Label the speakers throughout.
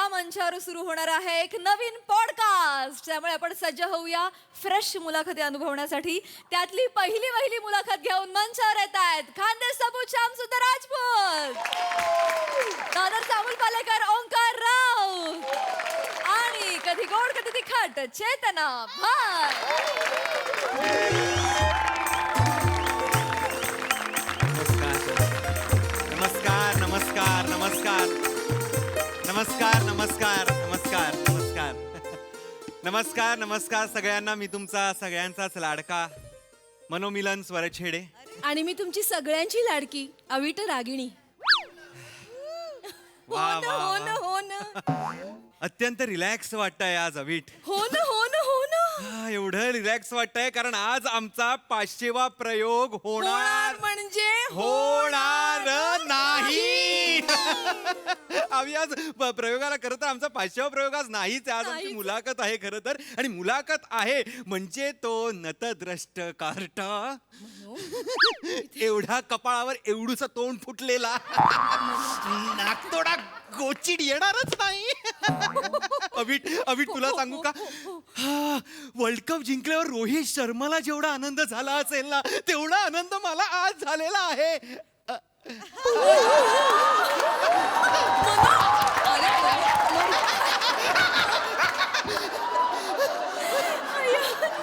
Speaker 1: या मंचावर सुरू होणार आहे एक नवीन पॉडकास्ट. त्यामुळे आपण सज्ज होऊया फ्रेश मुलाखती अनुभवण्यासाठी. त्यातली पहिली मुलाखत घेऊन मंचावर येत आहेत खानदेश सबूत श्यामसुंदर राजपूत, दादर सामूल पालेकर, ओंकार राऊत आणि कधी गोड कधी तिखट चेतना भाट.
Speaker 2: नमस्कार नमस्कार नमस्कार नमस्कार नमस्कार नमस्कार नमस्कार नमस्कार नमस्कार सगळ्यांना. मी तुमचा सगळ्यांचाच लाडका मनोमिलन स्वरछेडे
Speaker 3: आणि मी तुमची सगळ्यांची लाडकी अविट रागिणी.
Speaker 2: वा
Speaker 3: हो ना,
Speaker 2: वा
Speaker 3: हो ना, हो ना.
Speaker 2: अत्यंत रिलॅक्स वाटतंय आज अवीट.
Speaker 3: हो ना, हो ना, हो ना.
Speaker 2: एवढं रिलॅक्स वाटतंय कारण आज आमचा 500वा प्रयोग
Speaker 3: होणार म्हणजे
Speaker 2: होणार नाही. आम्ही आज प्रयोगाला खरं तर आमचा 500वा प्रयोग आज नाहीच. आज आमची मुलाखत आहे खरं तर. आणि मुलाखत आहे म्हणजे तो नतद्रष्ट कार्टा एवढ्या कपाळावर एवढूसा तोंड फुटलेला नाकतोडा गोचिड येणारच नाही. अभिट अभिट तुला सांगू का, वर्ल्ड कप जिंकल्यावर रोहित शर्माला जेवढा आनंद झाला असेल ना तेवढा आनंद मला आज झालेला आहे.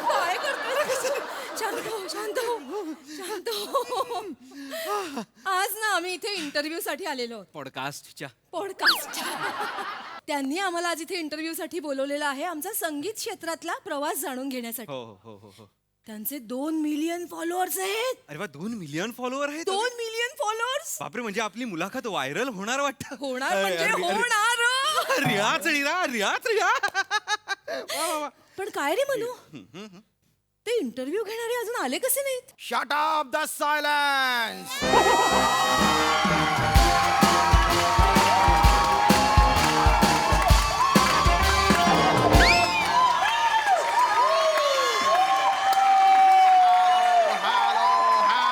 Speaker 3: काय करतोय? शांत हो, शांत हो, शांत हो. आज ना आम्ही इथे इंटरव्ह्यू साठी आलेलो आहोत.
Speaker 2: पॉडकास्टच्या
Speaker 3: त्यांनी आम्हाला आज इथे इंटरव्ह्यू साठी बोलवलेलं आहे आमचा संगीत क्षेत्रातला प्रवास जाणून घेण्यासाठी.
Speaker 2: हो हो हो हो.
Speaker 3: त्यांचे 2 मिलियन फॉलोअर्स आहेत.
Speaker 2: अरे वा, 2 मिलियन फॉलोअर आहेत.
Speaker 3: 2 मिलियन फॉलोअर्स.
Speaker 2: बापरे, म्हणजे आपली मुलाखत व्हायरल होणार वाटतं.
Speaker 3: होणार म्हणजे होणार.
Speaker 2: रियाज रिया रियाज रिया. वा वा वा.
Speaker 3: पण काय रे म्हणू, ते इंटरव्ह्यू घेणारे अजून आले कसे नाहीत?
Speaker 4: Shut up the silence!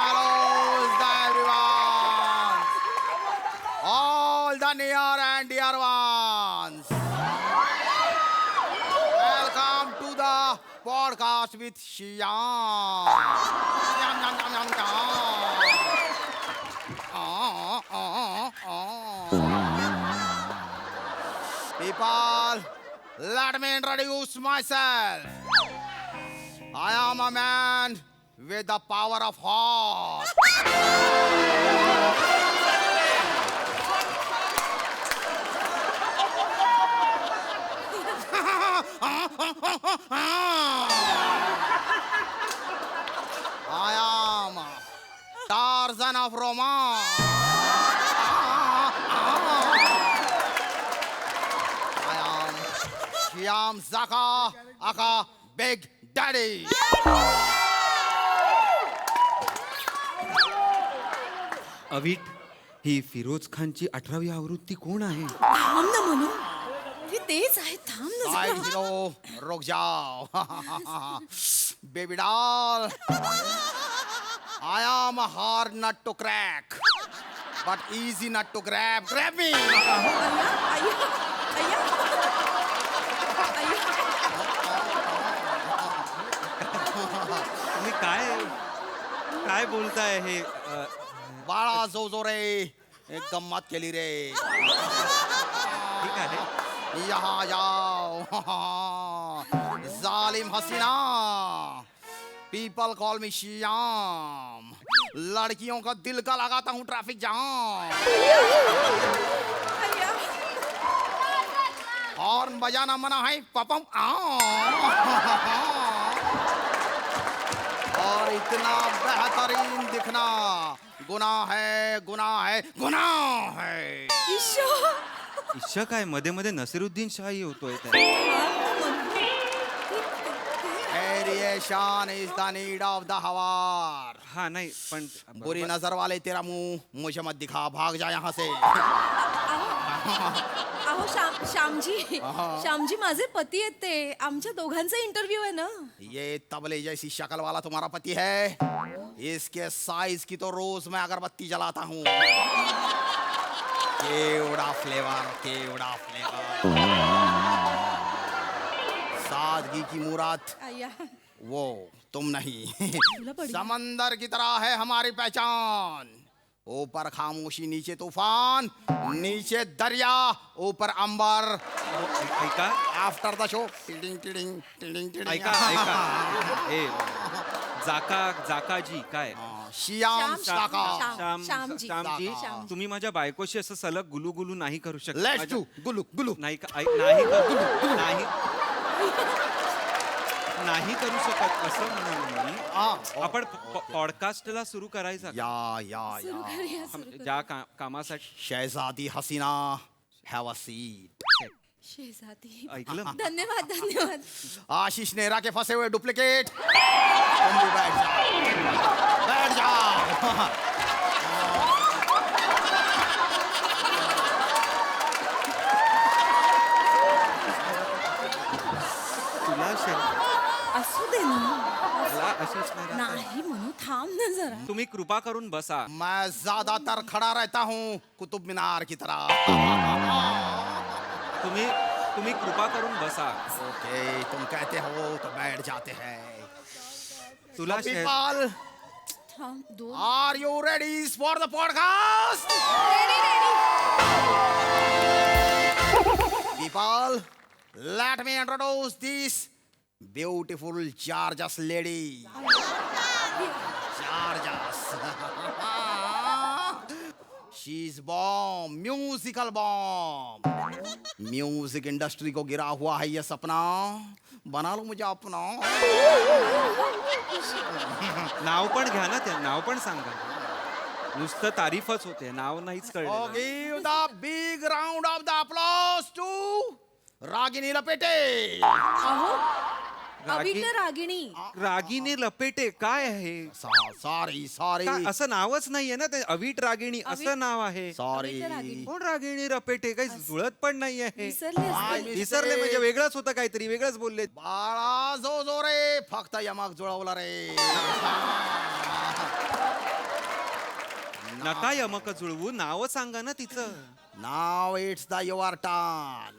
Speaker 4: Hello, everyone! All the near and dear ones! Welcome to the podcast with Shyam. Yum, yum, yum, yum, yum. People, let me introduce myself. I am a man with the power of heart. I am Tarzan of romance. I am Shyam Zaka aka Big Daddy.
Speaker 2: अवीट, ही फिरोज खानची 18वी आवृत्ती कोण आहे?
Speaker 3: थांब ना म्हणू, हे तेच आहे. थांब ना
Speaker 4: Side
Speaker 3: जरा.
Speaker 4: hero, रुक जाओ. Baby doll. I am a hard nut to crack, but easy nut to grab. Grab me.
Speaker 3: अय्या, अय्या.
Speaker 2: तुम्ही काय काय बोलताय हे?
Speaker 4: बाळा जो रे, एक गम्मत केली रे.
Speaker 2: ठीक आहे.
Speaker 4: यहाँ जाओ. जालिम हसीना. पीपल कॉल मी श्याम. लड़कियों का दिल का लगाता हूँ ट्रैफिक जाम. हॉर्न बजाना मना है पपम. और इतना बेहतरीन दिखना गुनाह है, गुनाह है, गुनाह है.
Speaker 2: इश्श काय मध्ये मध्ये नसीरुद्दीन शाही होतोय त्या.
Speaker 4: Variation is the need of the hour.
Speaker 2: हा नाही पण
Speaker 4: बुरी नजर वाले तेरा मुंह मुझे मत दिखा, भाग जा यहाँ से.
Speaker 3: अहो श्यामजी माझे पती आहेत ते. आमच्या दोघांचा इंटरव्ह्यू आहे ना.
Speaker 4: ये तबले जैसी शक्ल वाला तुम्हारा पति है. इसके साइज की तो रोज मैं अगरबत्ती जलाता हूँ. केवड़ा फ्लेवर सादगी की मुराद
Speaker 3: आया
Speaker 4: वो तुम नहीं
Speaker 3: पड़ी।
Speaker 4: समंदर की तरह है हमारी पहचान, ऊपर खामोशी नीचे तूफान, नीचे दरिया ऊपर अंबर।
Speaker 2: ऐका
Speaker 4: after the show tiding tiding tiding tiding
Speaker 2: ऐका ए जाकाजी काय
Speaker 4: श्याम शाका
Speaker 3: श्यामजी.
Speaker 2: श्यामजी
Speaker 3: श्यामजी.
Speaker 2: तुम्ही माझ्या बायकोशी असं सलग गुलू गुलू नाही करू शकत.
Speaker 4: लेट्स
Speaker 2: माझ्या-
Speaker 4: डू गुलू गुलू
Speaker 2: नाही नाही नाही नाही करू शकत असं म्हणून मी आपण पॉडकास्टला सुरू करायचा का?
Speaker 4: या
Speaker 2: ज्या कामासाठी
Speaker 4: शहजादी हसीना हैव अ सीट।
Speaker 3: शेजादी
Speaker 2: ऐकलं
Speaker 3: धन्यवाद धन्यवाद.
Speaker 4: आशीष नेहरा के फंसे हुए डुप्लीकेट, तुम भी बैठ जाओ, बैठ जाओ।
Speaker 2: तुला
Speaker 3: असू दे ना.
Speaker 2: मला आशिष नाही राहत.
Speaker 3: नाही म्हणू थांब ना जरा.
Speaker 2: तुम्ही कृपा करून बसा.
Speaker 4: मैं ज्यादातर खड़ा रहता हूँ कुतुब मीनार की तरह।
Speaker 2: तुम्ही कृपा करून बसा.
Speaker 4: ओके तुम कहते हो तो बैठ जाते हैं।
Speaker 2: तुला
Speaker 4: पीपल
Speaker 3: थांब दोन.
Speaker 4: Are you ready for the podcast? People, let me introduce this beautiful Georgia's lady. Georgia's. She's bomb, musical bomb. Music industry को गिरा हुआ है ये सपना, बना लो मुझे अपना।
Speaker 2: नाव पण घ्या ना, ते नाव पण सांगा. नुसतं तारीफच होते, नाव नाहीच
Speaker 4: Oh,
Speaker 2: कळलं.
Speaker 4: give the big round of the applause to Ragini लपेटे.
Speaker 3: अहो
Speaker 2: रागी-
Speaker 3: अविट रागिणी.
Speaker 2: रागिनी लपेटे काय आहे?
Speaker 4: सॉरी सॉरी
Speaker 2: काय असं नावच नाहीये ना ते. अवीट रागिणी असं नाव आहे.
Speaker 4: सॉरी
Speaker 3: अविट रागिणी.
Speaker 2: कोण रागिणी लपेटे काही जुळत पण नाही आहे.
Speaker 3: विसरले असते.
Speaker 2: विसरले म्हणजे वेगळंच होतं काहीतरी, वेगळंच बोलले.
Speaker 4: बाळा जो जो रे फक्त यमक जुळवला रे.
Speaker 2: नका यमक जुळवू, नाव सांगा ना तिचं.
Speaker 4: Now it's the your turn.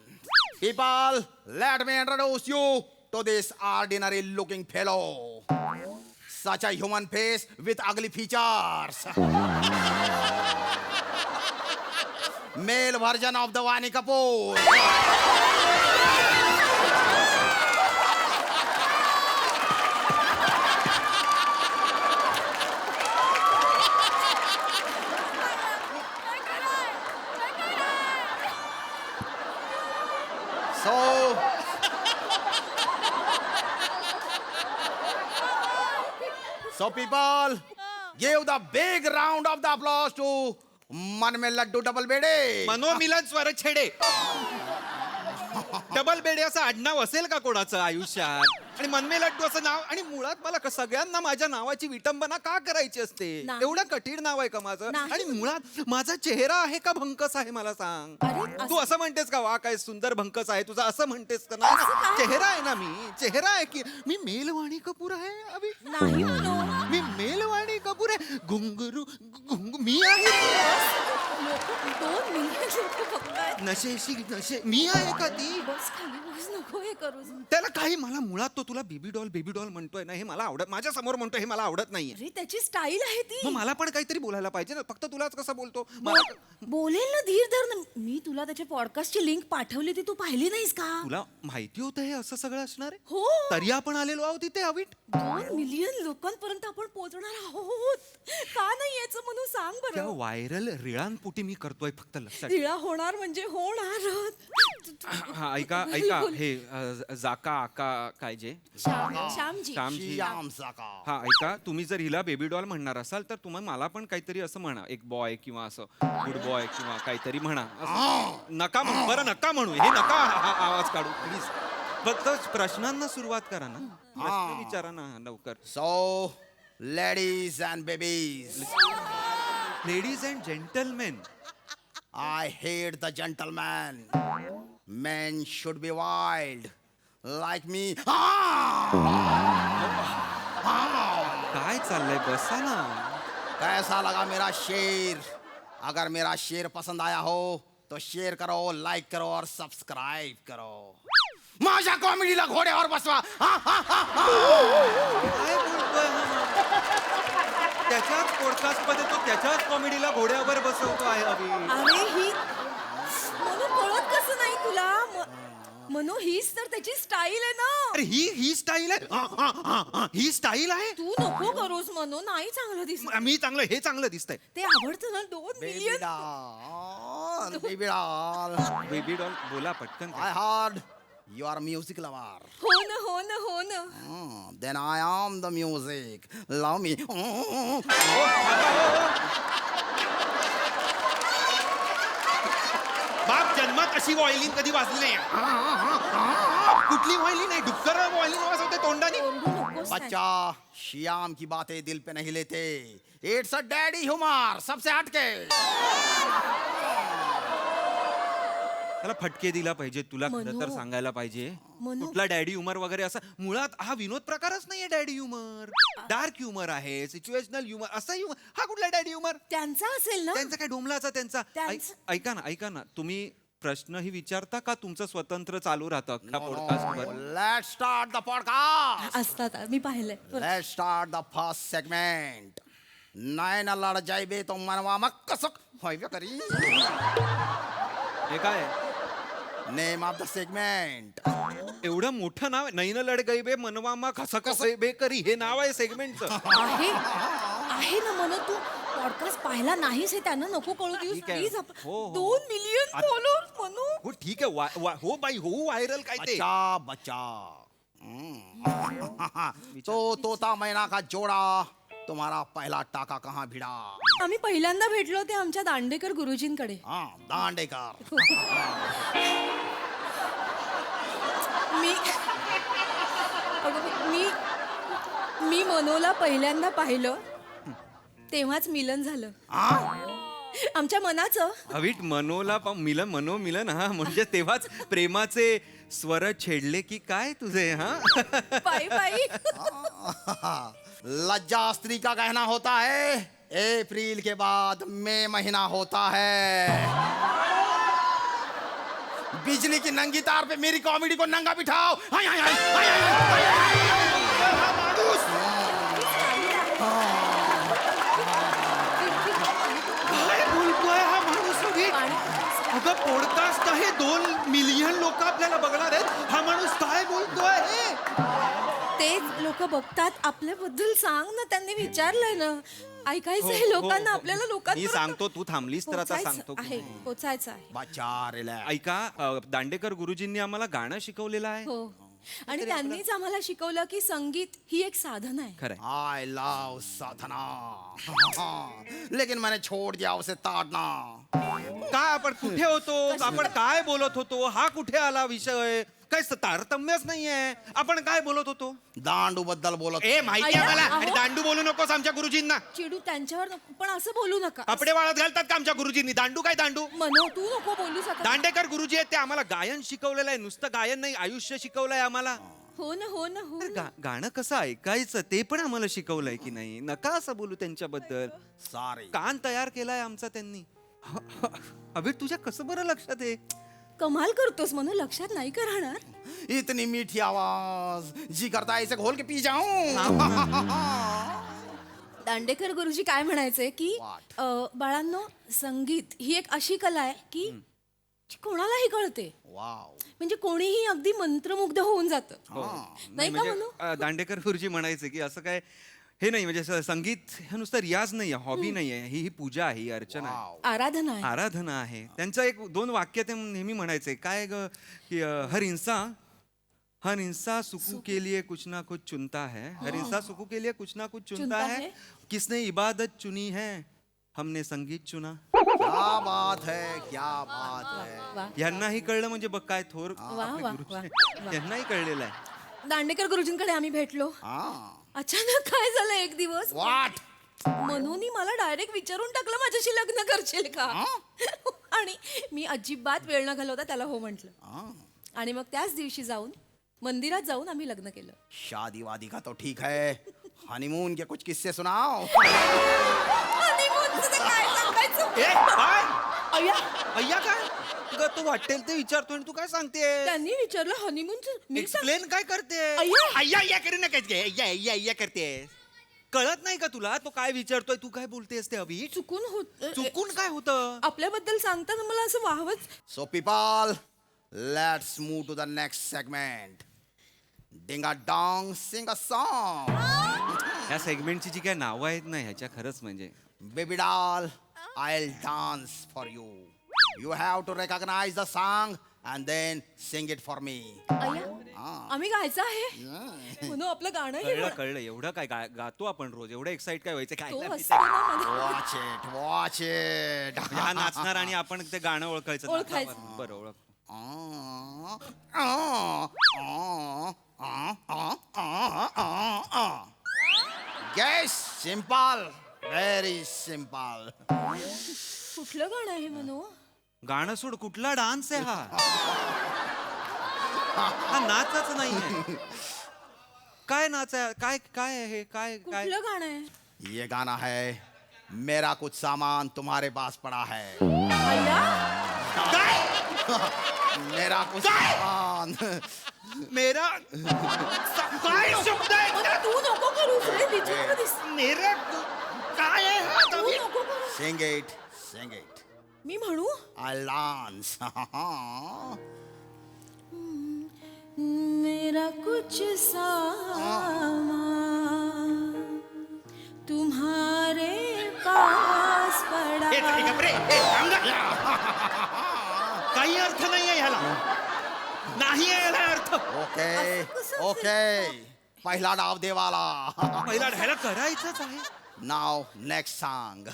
Speaker 4: People, let me introduce you to this ordinary looking fellow. Such a human face with ugly features. Male version of the Vani Kapoor. So people, give the big round of the applause to मन में laddoo double बेडे.
Speaker 2: मनोमिलन स्वर छेडे. Double बेडे असं आडनाव असेल का कोणाचं आयुष्यात? आणि मनमे लड्डू असं नाव. आणि मुळात मला सगळ्यांना माझ्या नावाची विटंबना का करायची असते?
Speaker 3: नाही.
Speaker 2: एवढं कठीण नाव आहे का माझं?
Speaker 3: नाही.
Speaker 2: आणि मुळात माझा चेहरा आहे का भंकस आहे मला सांग.
Speaker 3: अरे,
Speaker 2: तू असं म्हणतेस का वा काय सुंदर भंकस आहे तुझा, असं म्हणतेस का? नाही ना. चेहरा आहे ना, मी चेहरा आहे की मी मेलवाणी कपूर आहे अभि.
Speaker 3: नाही म्हणू.
Speaker 2: मी मेलवाणी कपूर आहे. घुंगरू मी आहे.
Speaker 3: लोक 2 मिलियन लोक बघतायत.
Speaker 2: नशेशी नशे मी आहे का ती?
Speaker 3: बस खाली बस नको हे करू.
Speaker 2: त्याला काही मला मुळात तो तुला बेबी डॉल म्हणतोय ना, हे मला आवडत, माझ्या समोर म्हणतोय हे मला आवडत नाहीये.
Speaker 3: अरे त्याची स्टाईल आहे ती.
Speaker 2: मग मला पण काहीतरी बोलायला पाहिजे ना. फक्त तुलाच कसं बोलतो मला.
Speaker 3: बोलेल ना, धीर धर ना. मी तुला त्याच्या पॉडकास्टची लिंक पाठवली ती तू पाहिली नाहीस का?
Speaker 2: तुला माहिती होतं हे असं सगळं असणार आहे?
Speaker 3: हो.
Speaker 2: तरी आपण आलेलो आहोत तिथे अवीट.
Speaker 3: 2 मिलियन लोकांपर्यंत आपण पोहोचणार आहोत. का नाही यायचं म्हणून सांग
Speaker 2: त्या
Speaker 3: बरं.
Speaker 2: व्हायरल रिळांपोटी मी करतोय फक्त, लक्षात.
Speaker 3: तिळा होणार म्हणजे होणार.
Speaker 2: हा ऐका हे जाका आका काय जे
Speaker 3: श्यामजी.
Speaker 2: श्यामजी.
Speaker 4: श्याम साका.
Speaker 2: हा ऐका, तुम्ही जर हिला बेबी डॉल म्हणणार असाल तर तुम्हाला मला पण काहीतरी असं म्हणा, एक बॉय किंवा असं गुड बॉय किंवा काहीतरी म्हणा. नका म्हणू, बरं नका म्हणू, हे नका आवाज काढू प्लीज. फक्त प्रश्नांना सुरुवात करा ना, प्रश्न विचारा ना लवकर.
Speaker 4: So, ladies and babies,
Speaker 2: ladies and gentlemen.
Speaker 4: I hate the gentleman. Men should be wild, like me.
Speaker 2: काय चाललंय, बसा ना.
Speaker 4: कैसा लगा मेरा शेर? अगर मेरा शेर पसंद आया हो तो शेअर करो, लाईक करो और सबस्क्राईब करो. माझ्या कॉमेडीला घोड्यावर बसवा. हा, हा, हा, हा.
Speaker 2: काय बोलतोय हा माणूस? त्याच्याच पॉडकास्ट मध्ये तो त्याच्याच कॉमेडीला घोड्यावर बसवतो आहे अभि.
Speaker 3: अरे ही मनू कळत कसं नाही तुला मनू हीच तर त्याची स्टाईल आहे ना.
Speaker 2: अरे ही स्टाईल आहे. ही स्टाईल आहे.
Speaker 3: तू नको करूस मनू, नाही चांगलं दिसत.
Speaker 2: मी चांगलं, हे चांगलं दिसतंय.
Speaker 3: ते आवडतं ना 2
Speaker 4: baby
Speaker 3: million.
Speaker 4: Doll, baby doll.
Speaker 2: Baby doll बोला पटकन.
Speaker 4: I heard you are a music lover.
Speaker 3: हो ना हो ना हो ना.
Speaker 4: Then I am the music. Love me.
Speaker 2: बाप जन्मात अशी व्हायलिन कधी वाजली नाही. कुठली व्हायलिन नाही, डुक्कर व्हायलिन वाजवते तोंडाने.
Speaker 3: ओरडू नकोस काय.
Speaker 4: बच्चा, श्याम की बातें दिल पे नहीं लेते. It's a daddy humor. सबसे हटके.
Speaker 2: त्याला फटके दिला पाहिजे, तुला खरं तर
Speaker 3: मनू.
Speaker 2: सांगायला पाहिजे.
Speaker 3: मनू.
Speaker 2: कुठला डॅडी ह्युमर वगैरे असं मुळात हा विनोद प्रकारच नाहीये. डॅडी ह्युमर डार्क ह्युमर आहे, सिच्युएशनल ह्युमर, असा ह्युमर. हा कुठला डॅडी ह्युमर?
Speaker 3: त्यांचा असेल ना.
Speaker 2: त्यांचा काय डोमलाचा त्यांचा.
Speaker 3: त्यांचं-
Speaker 2: ऐका ना तुम्ही प्रश्नही विचारता का तुमचं स्वतंत्र चालू राहतं अख्खा पॉडकास्ट वर?
Speaker 4: Let's start the podcast.
Speaker 3: असतात मी पाहिलंय.
Speaker 4: Let's start the first segment. नाही ना लढ जायबे तो मनवा मग कसं व्हायवे करी.
Speaker 2: हे काय
Speaker 4: नेम ऑफ द सेगमेंट.
Speaker 2: एवढं मोठं नाव आहे? नैन लढ गई बे मनवामा कसं कसं बेकरी, हे नाव आहे सेगमेंटचं.
Speaker 3: आहे ना मनू, तू पॉडकास्ट पाहिला नाहीस हे त्यांना नको कळू देऊस
Speaker 2: ठीक आहे.
Speaker 3: प्लीज.
Speaker 2: हो, हो.
Speaker 3: 2 मिलियन
Speaker 2: आता-
Speaker 3: फॉलोअर्स मनू.
Speaker 2: हो ठीक आहे. हो बाई, हो व्हायरल काय ते.
Speaker 4: बच्चा बच्चा. तो तोता मैना का जोड़ा तुम्हारा पहला टाका कहाँ भिड़ा.
Speaker 3: आम्ही पहिल्यांदा भेटलो ते आमच्या दांडेकर गुरुजींकडे.
Speaker 4: हाँ दांडेकर.
Speaker 3: मी अगं, मी मनोला पहिल्यांदा पाहिलं तेव्हाच मिलन झालं आमच्या मनाचं.
Speaker 2: अविट मनोला मिलन हा म्हणजे तेव्हाच प्रेमाचे स्वर छेडले की काय तुझे. हा
Speaker 3: बाई बाई.
Speaker 4: लज्जा स्त्री का गहना होता है. अप्रैल के बाद मई महीना होता है. बिजली की नंगी तार पे मेरी कॉमेडी को नंगा बिठाओ. हाय हाय हाय हाय हाय हाय हाय
Speaker 2: काय बोलतोय हा माणूस अविट? अगं पॉडकास्ट आहे, 2 मिलियन लोक आपल्याला बघणार आहेत. हा माणूस काय बोलतोय हे?
Speaker 3: तेच लोक बघतात. आपल्याबद्दल सांग ना, त्यांनी विचारलंय ना. ऐकायचंय
Speaker 2: हो, हो,
Speaker 3: लोकांना,
Speaker 2: हो.
Speaker 3: आपल्याला
Speaker 2: मी
Speaker 3: लोकांना
Speaker 2: सांगतो, तू थांबलीस तर आता सांगतो.
Speaker 3: आहे, पोचायचं आहे.
Speaker 4: बच्चा रिलॅक्स.
Speaker 2: ऐका, दांडेकर गुरुजींनी आम्हाला गाणं शिकवलेलं आहे.
Speaker 3: हो. आणि त्यांनीच आम्हाला शिकवलं की संगीत ही एक साधना आहे.
Speaker 2: खरंय.
Speaker 4: I love साधना. लेकिन मैंने छोड़ दिया उसे ताड़ना.
Speaker 2: काय आपण कुठे होतो, आपण काय बोलत होतो, हा कुठे आला विषय? काय तारतम्यच नाहीये. आपण काय बोलत होतो?
Speaker 4: दांडू बद्दल बोलत.
Speaker 2: ए माहिती आहे मला.
Speaker 3: अहो.
Speaker 2: आणि दांडू बोलू नकोस आमच्या गुरुजींना.
Speaker 3: चिडू त्यांच्यावर नको, पण असं बोलू नका.
Speaker 2: कपडे वाळत घालतात का आमच्या गुरुजींनी? दांडू काय दांडू?
Speaker 3: मनो तू नको बोलू शकत.
Speaker 2: दांडेकर गुरुजी आहेत ते आम्हाला गायन शिकवलेलं आहे. नुसतं गायन नाही, आयुष्य शिकवलंय आम्हाला.
Speaker 3: हो ना हो ना हो
Speaker 2: अरे
Speaker 3: ना.
Speaker 2: गाणं कसं ऐकायचं ते पण आम्हाला शिकवलंय की नाही. नका असं बोलू त्यांच्याबद्दल.
Speaker 4: सारे
Speaker 2: कान तयार केलाय आमचा त्यांनी. अबे तुझ्या कसं बरं लक्षात आहे?
Speaker 3: कमाल करतोस म्हणून लक्षात नाही का राहणार.
Speaker 4: इतनी मीठी आवाज जी करता है इसे घोल के पी जाऊं.
Speaker 3: दांडेकर गुरुजी काय म्हणायचे की
Speaker 4: What?
Speaker 3: बाळांनो, संगीत ही एक अशी कला आहे की जी कोणालाही कळते.
Speaker 4: वाव.
Speaker 3: म्हणजे कोणीही अगदी मंत्रमुग्ध होऊन जातं. नाही का म्हणू.
Speaker 2: दांडेकर गुरुजी म्हणायचे की असं काय हे नाही, म्हणजे संगीत हे नुसतं रियाज नाही, हॉबी नाही आहे, ही पूजा आहे, ही अर्चना आहे,
Speaker 4: वाव.
Speaker 3: आराधना आहे.
Speaker 2: आराधना आहे. त्यांचं 1-2 वाक्य ते नेहमी म्हणायचे काय ग की हर इंसान सुकू के लिए कुछ ना कुछ चुनता है. हर इंसान सुकू के लिए कुछ ना कुछ चुनता
Speaker 3: चुनता
Speaker 2: है.
Speaker 3: है.
Speaker 2: किसने इबादत चुनी है, हमने संगीत चुना.
Speaker 4: क्या बात है, क्या बात है.
Speaker 3: वा.
Speaker 2: यांनाही कळलं म्हणजे बघ काय थोर
Speaker 3: वा,
Speaker 2: आपले
Speaker 3: वा,
Speaker 2: गुरुजी
Speaker 3: वा,
Speaker 2: आहेत.
Speaker 3: वा.
Speaker 2: यांनाही कळलेलं आहे.
Speaker 3: दांडेकर गुरुजींकडे आम्ही भेटलो.
Speaker 4: हाँ.
Speaker 3: अचानक काय झालं एक दिवस,
Speaker 4: वाट.
Speaker 3: मनूनी मला डायरेक्ट विचारून टाकलं माझ्याशी लग्न करशील का. आणि मी अजिबात वेळ न घालवता त्याला हो म्हटलं.
Speaker 4: हाँ.
Speaker 3: आणि मग त्याच दिवशी जाऊन मंदिरात जाऊन आम्ही लग्न केलं.
Speaker 4: शादी वादी का तो ठीक है, हनीमून के कुछ किस्से सुनाओ.
Speaker 3: honeymoon चं तर काय सांगायचं.
Speaker 2: ए,
Speaker 3: अय्या
Speaker 2: अय्या काय ग तू वाटेल ते विचारतो आणि तू काय सांगते
Speaker 3: त्यांनी विचारलं हनीमूनचं मी सांग-
Speaker 2: एक्सप्लेन काय करते
Speaker 3: अय्या.
Speaker 2: अय्या अय्या करू नकाच गे अय्या अय्या अय्या करते कळत नाही का तुला तो काय विचारतोय तू काय बोलतेस ते अभि
Speaker 3: चुकून होत
Speaker 2: चुकून काय होतं
Speaker 3: आपल्याबद्दल सांगताना मला असं वाहवच
Speaker 4: So people, let's move to the next segment. Ding a dong, sing a song.
Speaker 2: या सेगमेंटची जी काय नावं आहेत ना ह्याच्या खरंच म्हणजे
Speaker 4: Baby doll, I'll dance for you. You have to recognize the song and then sing it for me.
Speaker 3: आम्ही गायचं आहे म्हणून आपलं गाणं हे
Speaker 2: कळलं कळलं एवढं काय गातो आपण रोज एवढं एक्साइट काय व्हायचं काय
Speaker 3: तो
Speaker 2: म्हणजे
Speaker 3: असतो ना मध्ये.
Speaker 4: Watch it, watch it.
Speaker 2: हा नाचणार आणि आपण ते गाणं ओळखायचं
Speaker 3: ओळखायचं.
Speaker 2: बरं ओळख
Speaker 4: Yes, simple. Very simple.
Speaker 3: कुठलं गाणं आहे म्हणू
Speaker 2: गाणं सोड कुठला डान्स आहे हा हा नाचच नाहीये काय नाच आहे काय काय आहे हे काय काय
Speaker 3: कुठलं गाणं आहे
Speaker 4: ये गाना है मेरा कुछ सामान तुम्हारे पास पड़ा है
Speaker 3: अय्या
Speaker 4: मेरा कुछ सामान
Speaker 2: मेरा काय शब्द आहे
Speaker 3: तू नको करूस रे विचित्र दिस
Speaker 2: मेरा काय आहे हा?
Speaker 3: तू नको करू
Speaker 4: Sing it, sing it.
Speaker 3: मी म्हणू
Speaker 4: I'll dance.
Speaker 3: मेरा कुछ सामान तुम्हारे पास पड़ा
Speaker 2: काही अर्थ नाहीये ह्याला नाही आहे याला अर्थ
Speaker 4: Okay, okay. पहिला डाव देवाला.
Speaker 2: पहिला ह्याला करायचंच आहे
Speaker 4: Now next song.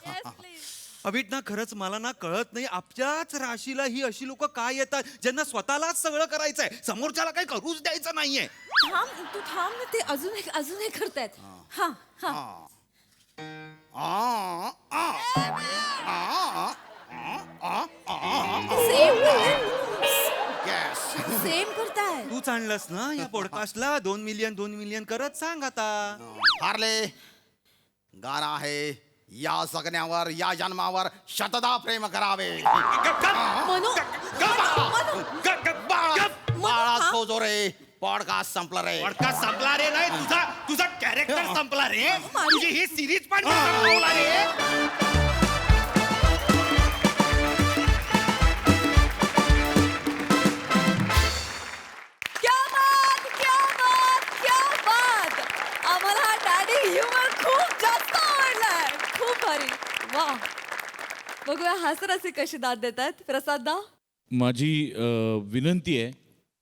Speaker 2: अभिट ना खरंच मला ना कळत नाही आपल्याच राशीला ही अशी लोक काय येतात ज्यांना स्वतःलाच सगळं करायचंय समोरच्याला काही करूच द्यायचं नाहीये
Speaker 3: तू थांब ना ते अजून एक करतायत हा हा
Speaker 4: Yes.
Speaker 3: सेम करताय
Speaker 2: तूच आणलंस ना या पॉडकास्टला 2 मिलियन करत सांग आता
Speaker 4: हार्ले गाणं आहे या जगण्यावर या जन्मावर शतदा प्रेम करावे
Speaker 3: म्हणू
Speaker 4: बाळा खोजो रे पॉडकास्ट संपला रे
Speaker 2: पॉडकास्ट संपला रे नाही तुझा कॅरेक्टर संपला रे तुझी ही सिरीज पण संपला रे
Speaker 1: क्या बात क्या बात क्या बात आम्हाला हा डॅडी ह्युमर खूप जास्त आवडलाय खूप भारी वा बघूया हास्यरसिक कशी दाद देतात प्रसाद दा
Speaker 5: माझी विनंती आहे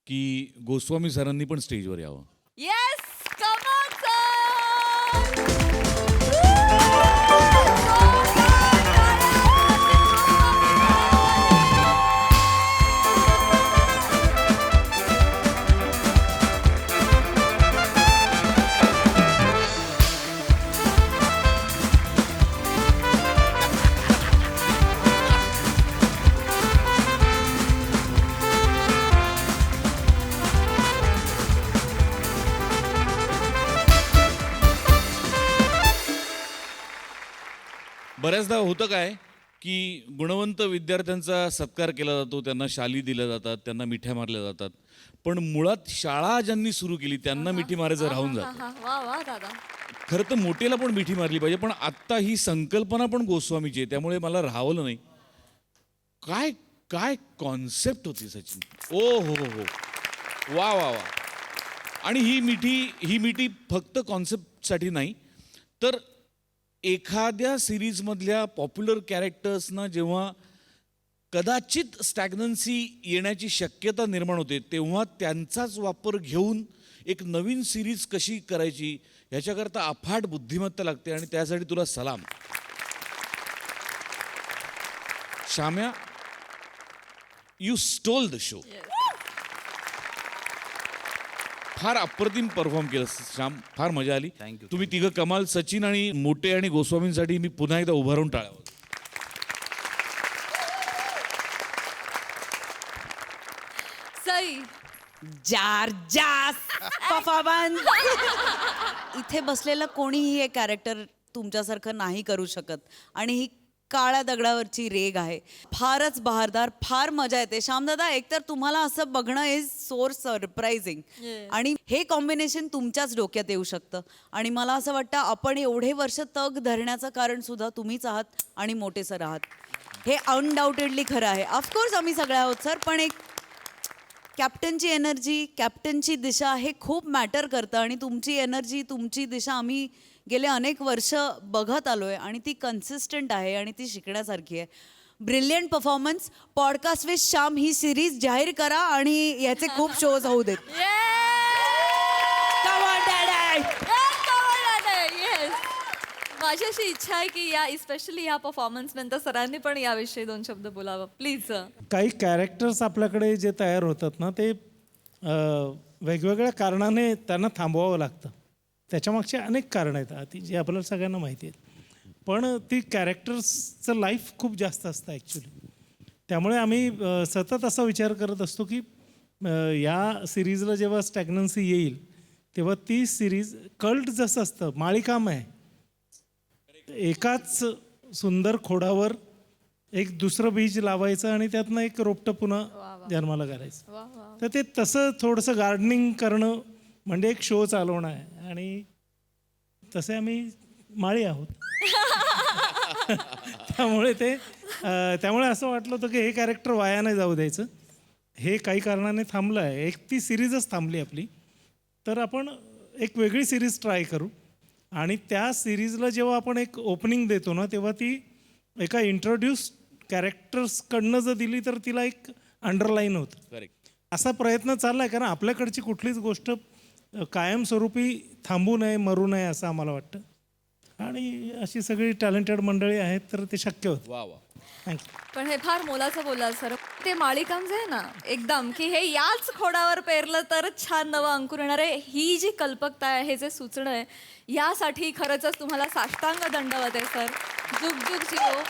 Speaker 5: की गोस्वामी सरांनी पण स्टेजवर यावं
Speaker 1: येस कम ऑन
Speaker 5: बऱ्याचदा होतं काय की गुणवंत विद्यार्थ्यांचा सत्कार केला जातो त्यांना शाली दिल्या जातात त्यांना मिठ्या मारल्या जातात पण मुळात शाळा ज्यांनी सुरू केली त्यांना मिठी मारायचं राहून जातं
Speaker 1: वा वा दादा
Speaker 5: खरं तर मोठेला पण मिठी मारली पाहिजे पण आत्ता ही संकल्पना पण गोस्वामीची आहे त्यामुळे मला राहावलं नाही काय काय कॉन्सेप्ट होती सचिन ओ हो हो वा वा वा आणि ही मिठी फक्त कॉन्सेप्टसाठी नाही तर एखाद्या सिरीजमधल्या पॉप्युलर कॅरेक्टर्सना जेव्हा कदाचित स्टॅग्नन्सी येण्याची शक्यता निर्माण होते तेव्हा त्यांचाच वापर घेऊन एक नवीन सिरीज कशी करायची ह्याच्याकरता अफाट बुद्धिमत्ता लागते आणि त्यासाठी तुला सलाम श्याम्या यू स्टोल द शो फार अप्रतिम परफॉर्म केलं श्याम फार मजा आली तुम्ही तिघं कमाल सचिन आणि मोटे आणि गोस्वामींसाठी मी पुन्हा एकदा उभारून टाळावं
Speaker 1: सई
Speaker 6: जार जास परफॉर्मन्स इथे बसलेलं कोणीही हे कॅरेक्टर तुमच्यासारखं नाही करू शकत आणि ही काळ्या दगडावरची रेग आहे. फारच बहारदार, फार मजा येते. श्यामदादा, एकतर तुम्हाला असं बघणं इज सो सरप्राइझिंग. आणि हे कॉम्बिनेशन तुमच्याच डोक्यात येऊ शकतं. आणि मला असं वाटतं आपण एवढे वर्ष तग धरण्याचं कारण सुद्धा तुम्हीच आहात आणि मोठे सर आहात. हे अनडाऊटेडली खरं आहे. ऑफकोर्स आम्ही सगळे आहोत सर, पण एक कॅप्टनची एनर्जी, कॅप्टनची दिशा हे खूप मॅटर करतं. आणि तुमची एनर्जी, तुमची दिशा आम्ही गेले अनेक वर्ष बघत आलो आहे आणि ती कन्सिस्टंट आहे आणि ती शिकण्यासारखी आहे. Brilliant performance. Podcast with Shyam he series जाहीर करा आणि याचे खूप शोज होऊ देत.
Speaker 1: Come on, Daddy. Yes. माझी अशी इच्छा आहे की या स्पेशली या परफॉर्मन्स नंतर सरांनी पण याविषयी 2 शब्द बोलावं प्लीज.
Speaker 7: काही कॅरेक्टर्स आपल्याकडे जे तयार होतात ना ते वेगवेगळ्या कारणाने त्यांना थांबवावं लागतं. त्याच्यामागचे अनेक कारणं आहेत ती जी आपल्याला सगळ्यांना माहिती आहेत. पण ती कॅरेक्टर्सचं लाईफ खूप जास्त असतं ॲक्च्युली. त्यामुळे आम्ही सतत असा विचार करत असतो की या सिरीजला जेव्हा स्टॅग्नन्सी येईल तेव्हा ती सिरीज कल्ट जसं असतं, माळीकाम आहे. एकाच सुंदर खोडावर एक दुसरं बीज लावायचं आणि त्यातनं एक रोपटं पुन्हा जन्माला घालायचं. तर ते तसं थोडंसं गार्डनिंग करणं म्हणजे एक शो चालवणं आहे. आणि तसे आम्ही माळी आहोत. त्यामुळे असं वाटलं होतं की हे कॅरेक्टर वाया नाही जाऊ द्यायचं. हे काही कारणाने थांबलं आहे. एक ती सिरीजच थांबली आपली. तर आपण एक वेगळी सिरीज ट्राय करू. आणि त्या सिरीजला जेव्हा आपण एक ओपनिंग देतो ना तेव्हा ती एका इंट्रोड्यूस कॅरेक्टर्सकडनं जर दिली तर तिला एक अंडरलाईन होतं.
Speaker 5: करेक्ट.
Speaker 7: असा प्रयत्न चालला आहे. कारण आपल्याकडची कुठलीच गोष्ट कायमस्वरूपी थांबू नये, मरू नये असं आम्हाला वाटतं. आणि अशी सगळी टॅलेंटेड मंडळी आहेत तर ते शक्य होतं.
Speaker 5: वा वा.
Speaker 7: थँक्यू.
Speaker 1: पण हे फार मोलाचं बोलला सर. ते माळीकाम जे आहे ना एकदम की हे याच खोडावर पेरलं तर छान नवं अंकुर येणार आहे. ही जी कल्पकता आहे, हे जे सुचणं आहे, यासाठी खरंच तुम्हाला साष्टांग दंडवत आहे सर. जुग जुग जिओ.